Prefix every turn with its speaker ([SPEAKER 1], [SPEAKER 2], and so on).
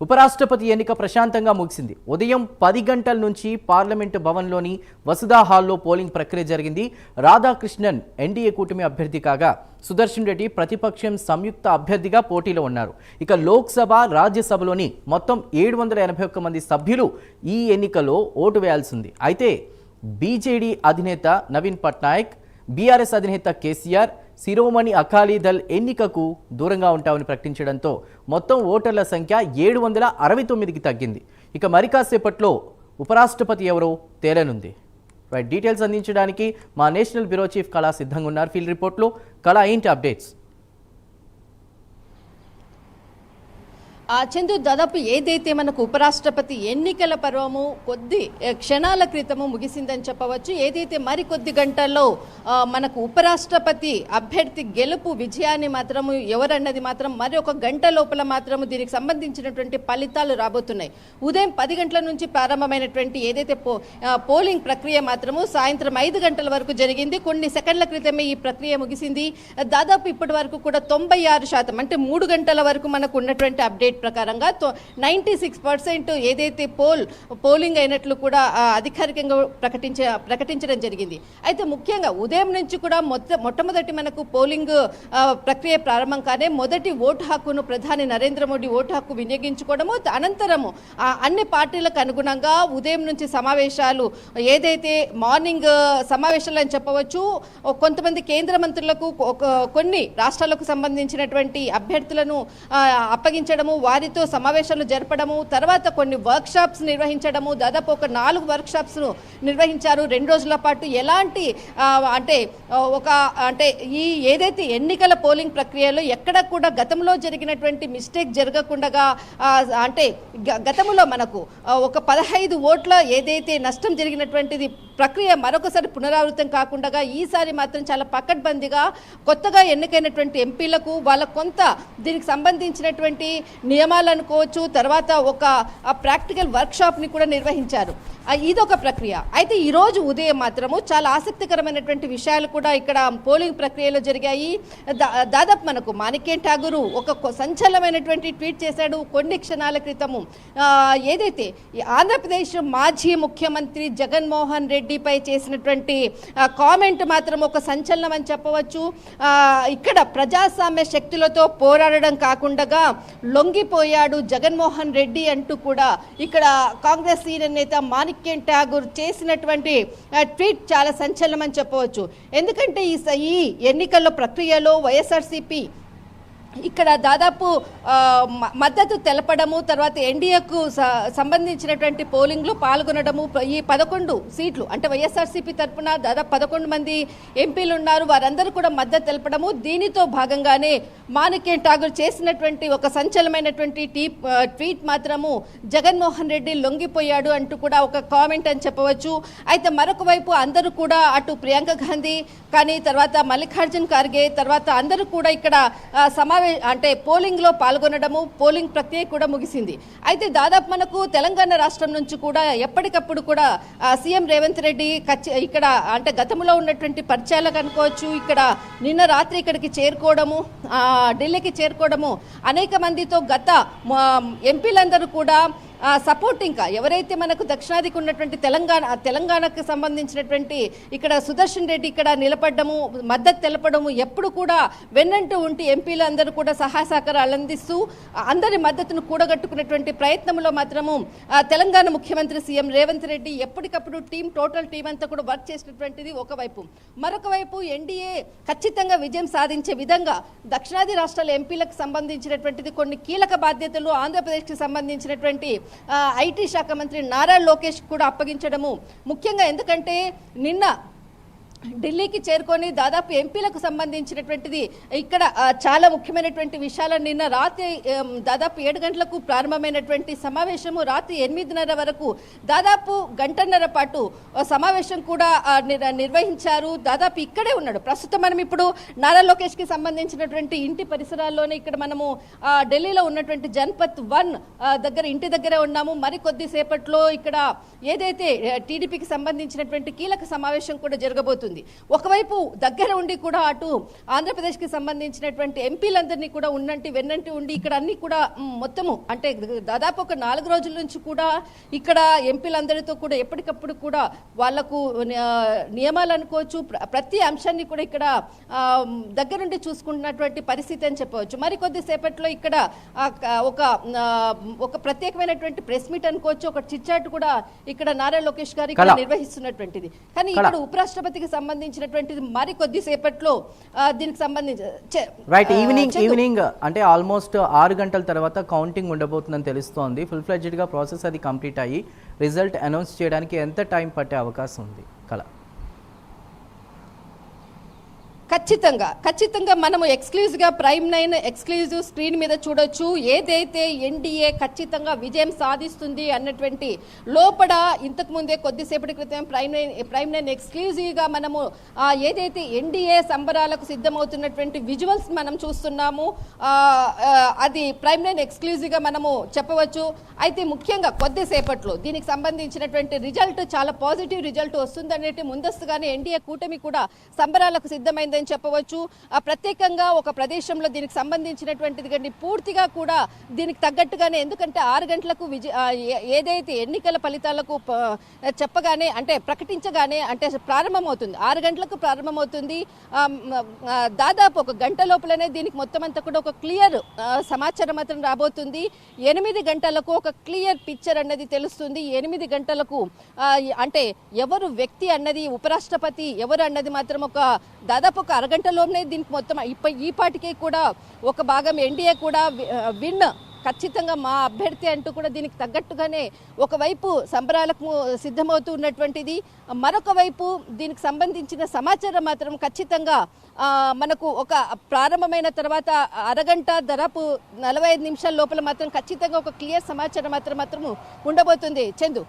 [SPEAKER 1] ఉపరాష్ట్రపతి ఎన్నిక ప్రశాంతంగా ముగిసింది. ఉదయం 10 గంటల నుంచి పార్లమెంటు భవన్లోని వసుధా హాల్లో పోలింగ్ ప్రక్రియ జరిగింది. రాధాకృష్ణన్ ఎన్డీఏ కూటమి అభ్యర్థి కాగా సుదర్శన్ రెడ్డి ప్రతిపక్షం సంయుక్త అభ్యర్థిగా పోటీలో ఉన్నారు. ఇక లోక్సభ, రాజ్యసభలోని మొత్తం 781 మంది సభ్యులు ఈ ఎన్నికలో ఓటు వేయాల్సింది. అయితే బీజేడీ అధినేత నవీన్ పట్నాయక్, బీఆర్ఎస్ అధినేత కేసీఆర్ శిరోమణి అకాలీదళ్ ఎన్నికకు దూరంగా ఉంటామని ప్రకటించడంతో మొత్తం ఓటర్ల సంఖ్య 769కి తగ్గింది. ఇక మరి కాసేపట్లో ఉపరాష్ట్రపతి ఎవరో తేలనుంది. డీటెయిల్స్ అందించడానికి మా నేషనల్ బ్యూరో చీఫ్ కళా సిద్ధంగా ఉన్నారు. ఫీల్డ్ రిపోర్ట్లో కళా, ఏంటి అప్డేట్స్?
[SPEAKER 2] చందు, దాదాపు ఏదైతే మనకు ఉపరాష్ట్రపతి ఎన్నికల పర్వము కొద్ది క్షణాల క్రితము ముగిసిందని చెప్పవచ్చు. ఏదైతే మరికొద్ది గంటల్లో మనకు ఉపరాష్ట్రపతి అభ్యర్థి గెలుపు విజయాన్ని మాత్రము ఎవరన్నది మాత్రం మరి ఒక గంట లోపల మాత్రము దీనికి సంబంధించినటువంటి ఫలితాలు రాబోతున్నాయి. ఉదయం 10 గంటల నుంచి ప్రారంభమైనటువంటి ఏదైతే పోలింగ్ ప్రక్రియ మాత్రము సాయంత్రం 5 గంటల వరకు జరిగింది. కొన్ని సెకండ్ల క్రితమే ఈ ప్రక్రియ ముగిసింది. దాదాపు ఇప్పటి వరకు కూడా 96% అంటే 3 గంటల వరకు మనకు ఉన్నటువంటి అప్డేట్ ప్రకారంగా 96% ఏదైతే పోలింగ్ అయినట్లు కూడా అధికారికంగా ప్రకటించడం జరిగింది. అయితే ముఖ్యంగా ఉదయం నుంచి కూడా మొట్టమొదటి మనకు పోలింగ్ ప్రక్రియ ప్రారంభం కానే మొదటి ఓటు హక్కును ప్రధాని నరేంద్ర మోడీ ఓటు హక్కు వినియోగించుకోవడము, అనంతరము అన్ని పార్టీలకు అనుగుణంగా ఉదయం నుంచి సమావేశాలు, ఏదైతే మార్నింగ్ సమావేశాలు అని చెప్పవచ్చు, కొంతమంది కేంద్ర మంత్రులకు కొన్ని రాష్ట్రాలకు సంబంధించినటువంటి అభ్యర్థులను అప్పగించడము, వారితో సమావేశాలు జరపడము, తర్వాత కొన్ని వర్క్ షాప్స్ నిర్వహించడము, దాదాపు ఒక 4 వర్క్ షాప్స్ నిర్వహించారు 2 రోజుల పాటు. ఎలాంటి అంటే ఈ ఏదైతే ఎన్నికల పోలింగ్ ప్రక్రియలో ఎక్కడ కూడా గతంలో జరిగినటువంటి మిస్టేక్ జరగకుండా, అంటే గతంలో మనకు ఒక 15 ఓట్ల ఏదైతే నష్టం జరిగినటువంటిది ప్రక్రియ మరొకసారి పునరావృతం కాకుండా ఈసారి మాత్రం చాలా పకడ్బందీగా కొత్తగా ఎన్నికైనటువంటి ఎంపీలకు వాళ్ళ కొంత దీనికి సంబంధించినటువంటి నియమాలు అనుకోవచ్చు, తర్వాత ఒక ప్రాక్టికల్ వర్క్షాప్ని కూడా నిర్వహించారు. ఇదొక ప్రక్రియ. అయితే ఈరోజు ఉదయం మాత్రము చాలా ఆసక్తికరమైనటువంటి విషయాలు కూడా ఇక్కడ పోలింగ్ ప్రక్రియలో జరిగాయి. దాదాపు మనకు మాణిక్యం ఠాగూర్ ఒక సంచలనమైనటువంటి ట్వీట్ చేశాడు కొన్ని క్షణాల క్రితము. ఏదైతే ఆంధ్రప్రదేశ్ మాజీ ముఖ్యమంత్రి జగన్మోహన్ రెడ్డిపై చేసినటువంటి కామెంట్ మాత్రం ఒక సంచలనం అని చెప్పవచ్చు. ఇక్కడ ప్రజాస్వామ్య శక్తులతో పోరాడడం కాకుండా లొంగిపోయాడు జగన్మోహన్ రెడ్డి అంటూ కూడా ఇక్కడ కాంగ్రెస్ సీనియర్ నేత మాణిక్యం ఠాగూర్ చేసినటువంటి ట్వీట్ చాలా సంచలనం అని చెప్పవచ్చు. ఎందుకంటే ఈ ఎన్నికల్లో ప్రక్రియలో వైఎస్ఆర్సీపీ ఇక్కడ దాదాపు మద్దతు తెలపడము, తర్వాత ఎన్డీఏకు సంబంధించినటువంటి పోలింగ్లో పాల్గొనడము, ఈ 11 సీట్లు అంటే వైఎస్ఆర్సీపీ తరఫున దాదాపు 11 మంది ఎంపీలు ఉన్నారు, వారందరూ కూడా మద్దతు తెలపడము. దీనితో భాగంగానే మాణిక్యం ఠాగూర్ చేసినటువంటి ఒక సంచలనమైనటువంటి ట్వీట్ మాత్రము జగన్మోహన్ రెడ్డి లొంగిపోయాడు అంటూ కూడా ఒక కామెంట్ అని చెప్పవచ్చు. అయితే మరొక వైపు అందరూ కూడా అటు ప్రియాంక గాంధీ కానీ, తర్వాత మల్లికార్జున్ ఖార్గే, తర్వాత అందరూ కూడా ఇక్కడ అంటే పోలింగ్ లో పాల్గొనడము, పోలింగ్ ప్రక్రియ కూడా ముగిసింది. అయితే దాదాపు మనకు తెలంగాణ రాష్ట్రం నుంచి కూడా ఎప్పటికప్పుడు కూడా సీఎం రేవంత్ రెడ్డి ఇక్కడ అంటే గతంలో ఉన్నటువంటి పరిచయాలకు అనుకోవచ్చు, ఇక్కడ నిన్న రాత్రి ఇక్కడికి చేరుకోవడము, ఢిల్లీకి చేరుకోవడము, అనేక మందితో గత ఎంపీలందరూ కూడా సపోర్టింగ్గా ఎవరైతే మనకు దక్షిణాదికి ఉన్నటువంటి తెలంగాణకు సంబంధించినటువంటి ఇక్కడ సుదర్శన్ రెడ్డి ఇక్కడ నిలబడ్డము, మద్దతు తెలపడము, ఎప్పుడు కూడా వెన్నంటూ ఉండి ఎంపీలందరూ కూడా సహాయ సహకారాలు అందిస్తూ అందరి మద్దతును కూడగట్టుకున్నటువంటి ప్రయత్నంలో మాత్రము తెలంగాణ ముఖ్యమంత్రి సీఎం రేవంత్ రెడ్డి ఎప్పటికప్పుడు టోటల్ టీం అంతా కూడా వర్క్ చేసినటువంటిది ఒకవైపు. మరొక వైపు ఎన్డీఏ ఖచ్చితంగా విజయం సాధించే విధంగా దక్షిణాది రాష్ట్రాల ఎంపీలకు సంబంధించినటువంటిది కొన్ని కీలక బాధ్యతలు ఆంధ్రప్రదేశ్కి సంబంధించినటువంటి ఐటీ శాఖ మంత్రి నారా లోకేష్ కూడా అప్పగించడము ముఖ్యంగా. ఎందుకంటే నిన్న ఢిల్లీకి చేరుకొని దాదాపు ఎంపీలకు సంబంధించినటువంటిది ఇక్కడ చాలా ముఖ్యమైనటువంటి విషయాలను నిన్న రాత్రి దాదాపు 7 గంటలకు ప్రారంభమైనటువంటి సమావేశము రాత్రి 8:30 వరకు దాదాపు గంటన్నర పాటు సమావేశం కూడా నిర్వహించారు. దాదాపు ఇక్కడే ఉన్నాడు. ప్రస్తుతం మనం ఇప్పుడు నారా లోకేష్కి సంబంధించినటువంటి ఇంటి పరిసరాల్లోనే ఇక్కడ మనము ఢిల్లీలో ఉన్నటువంటి జన్పత్ 1 దగ్గర ఇంటి దగ్గరే ఉన్నాము. మరి కొద్దిసేపట్లో ఇక్కడ ఏదైతే టీడీపీకి సంబంధించినటువంటి కీలక సమావేశం కూడా జరగబోతుంది. ఉండబోతుంది. ఒకవైపు దగ్గర ఉండి కూడా అటు ఆంధ్రప్రదేశ్కి సంబంధించినటువంటి ఎంపీలందరినీ కూడా వెన్నంటి ఉండి ఇక్కడ అన్ని కూడా మొత్తము అంటే దాదాపు ఒక 4 రోజుల నుంచి కూడా ఇక్కడ ఎంపీలందరితో కూడా ఎప్పటికప్పుడు కూడా వాళ్లకు నియమాలు అనుకోవచ్చు, ప్రతి అంశాన్ని కూడా ఇక్కడ దగ్గరుండి చూసుకుంటున్నటువంటి పరిస్థితి అని చెప్పవచ్చు. మరి కొద్దిసేపట్లో ఇక్కడ ఒక ప్రత్యేకమైనటువంటి ప్రెస్ మీట్ అనుకోవచ్చు, ఒక చిట్చాట్ కూడా ఇక్కడ నారా లోకేష్ గారు ఇక్కడ నిర్వహిస్తున్నటువంటిది. కానీ ఇక్కడ ఉపరాష్ట్రపతికి సంబంధించినటువంటిది మరి కొద్దిసేపట్లో దీనికి సంబంధించి
[SPEAKER 1] రైట్ ఈవినింగ్ అంటే ఆల్మోస్ట్ 6 గంటల తర్వాత కౌంటింగ్ ఉండబోతుందని తెలుస్తోంది. ఫుల్ ఫ్లెడ్జ్డ్ గా ప్రాసెస్ అది కంప్లీట్ అయ్యి రిజల్ట్ అనౌన్స్ చేయడానికి ఎంత టైం పట్టే అవకాశం ఉంది కళ?
[SPEAKER 2] ఖచ్చితంగా మనము ఎక్స్క్లూజివ్గా ప్రైమ్9 ఎక్స్క్లూజివ్ స్క్రీన్ మీద చూడొచ్చు. ఏదైతే ఎన్డీఏ ఖచ్చితంగా విజయం సాధిస్తుంది అన్నటువంటి లోపల ఇంతకు ముందే కొద్దిసేపటి క్రితం ప్రైమ్9 ఎక్స్క్లూజివ్గా మనము ఏదైతే ఎన్డీఏ సంబరాలకు సిద్ధమవుతున్నటువంటి విజువల్స్ మనం చూస్తున్నాము. అది ప్రైమ్9 ఎక్స్క్లూజివ్గా మనము చెప్పవచ్చు. అయితే ముఖ్యంగా కొద్దిసేపట్లో దీనికి సంబంధించినటువంటి రిజల్ట్ చాలా పాజిటివ్ రిజల్ట్ వస్తుందనేటి ముందస్తుగానే ఎన్డీఏ కూటమి కూడా సంబరాలకు సిద్ధమైంది చెప్పవచ్చు. ప్రత్యేకంగా ఒక ప్రదేశంలో దీనికి సంబంధించినటువంటిది కానీ పూర్తిగా కూడా దీనికి తగ్గట్టుగానే, ఎందుకంటే 6 గంటలకు ఏదైతే ఎన్నికల ఫలితాలకు చెప్పగానే అంటే ప్రకటించగానే అంటే ప్రారంభమవుతుంది, 6 గంటలకు ప్రారంభమవుతుంది. దాదాపు ఒక గంట లోపలనే దీనికి మొత్తం అంతా కూడా ఒక క్లియర్ సమాచారం మాత్రం రాబోతుంది. 8 గంటలకు ఒక క్లియర్ పిక్చర్ అన్నది తెలుస్తుంది. 8 గంటలకు అంటే ఎవరు వ్యక్తి అన్నది, ఉపరాష్ట్రపతి ఎవరు అన్నది మాత్రం ఒక దాదాపు ఒక అరగంటలోనే దీనికి మొత్తం ఈ పాటికే కూడా ఒక భాగం ఎన్డీఏ కూడా విన్ ఖచ్చితంగా మా అభ్యర్థి అంటూ కూడా దీనికి తగ్గట్టుగానే ఒకవైపు సంబరాలకు సిద్ధమవుతూ ఉన్నటువంటిది, మరొక వైపు దీనికి సంబంధించిన సమాచారం మాత్రం ఖచ్చితంగా మనకు ఒక ప్రారంభమైన తర్వాత అరగంట దాదాపు 45 నిమిషాల లోపల మాత్రం ఖచ్చితంగా ఒక క్లియర్ సమాచారం మాత్రం ఉండబోతుంది. చందు.